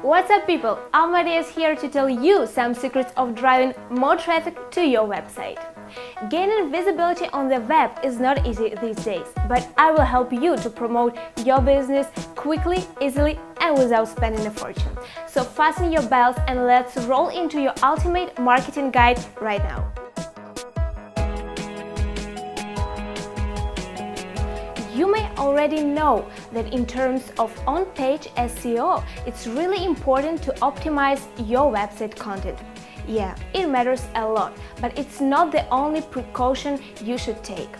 What's up people, Almadia is here to tell you some secrets of driving more traffic to your website. Gaining visibility on the web is not easy these days, but I will help you to promote your business quickly, easily and without spending a fortune. So fasten your belts and let's roll into your ultimate marketing guide right now. You may already know that in terms of on-page SEO, it's really important to optimize your website content. Yeah, it matters a lot, but it's not the only precaution you should take.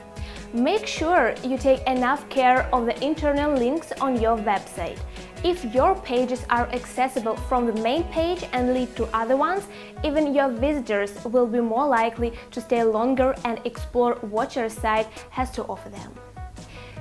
Make sure you take enough care of the internal links on your website. If your pages are accessible from the main page and lead to other ones, even your visitors will be more likely to stay longer and explore what your site has to offer them.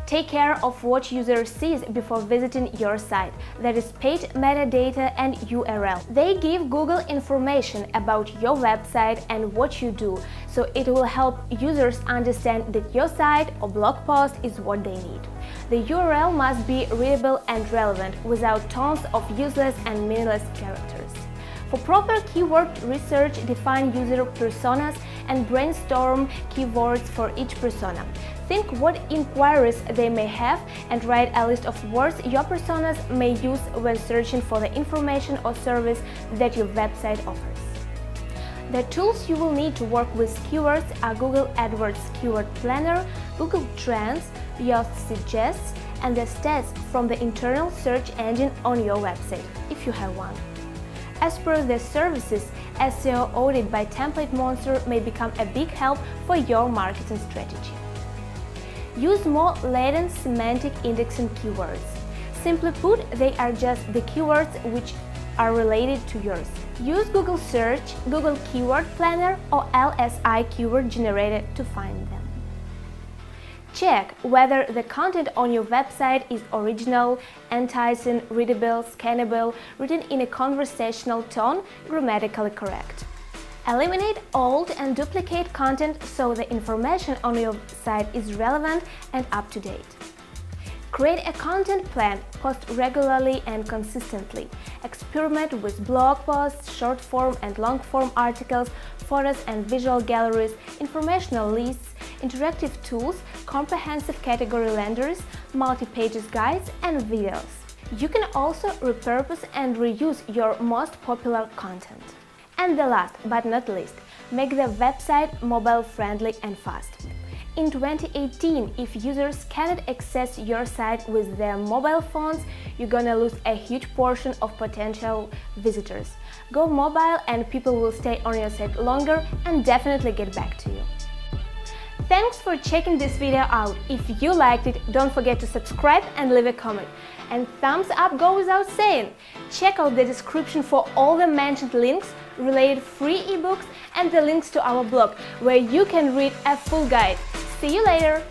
Take care of what user sees before visiting your site, that is page metadata and URL. They give Google information about your website and what you do, so it will help users understand that your site or blog post is what they need. The URL must be readable and relevant, without tons of useless and meaningless characters. For proper keyword research, define user personas and brainstorm keywords for each persona. Think what inquiries they may have and write a list of words your personas may use when searching for the information or service that your website offers. The tools you will need to work with keywords are Google AdWords Keyword Planner, Google Trends, Yoast Suggests, and the stats from the internal search engine on your website, if you have one. As per the services, SEO audit by TemplateMonster may become a big help for your marketing strategy. Use more latent semantic indexing keywords. Simply put, they are just the keywords which are related to yours. Use Google Search, Google Keyword Planner or LSI keyword generator to find them. Check whether the content on your website is original, enticing, readable, scannable, written in a conversational tone, grammatically correct. Eliminate old and duplicate content so the information on your site is relevant and up-to-date. Create a content plan, post regularly and consistently. Experiment with blog posts, short-form and long-form articles, photos and visual galleries, informational lists, interactive tools, comprehensive category landers, multi-pages guides and videos. You can also repurpose and reuse your most popular content. And the last but not least, make the website mobile-friendly and fast. In 2018, if users cannot access your site with their mobile phones, you're gonna lose a huge portion of potential visitors. Go mobile and people will stay on your site longer and definitely get back to you. Thanks for checking this video out. If you liked it, don't forget to subscribe and leave a comment. And thumbs up go without saying. Check out the description for all the mentioned links, related free ebooks and the links to our blog, where you can read a full guide. See you later!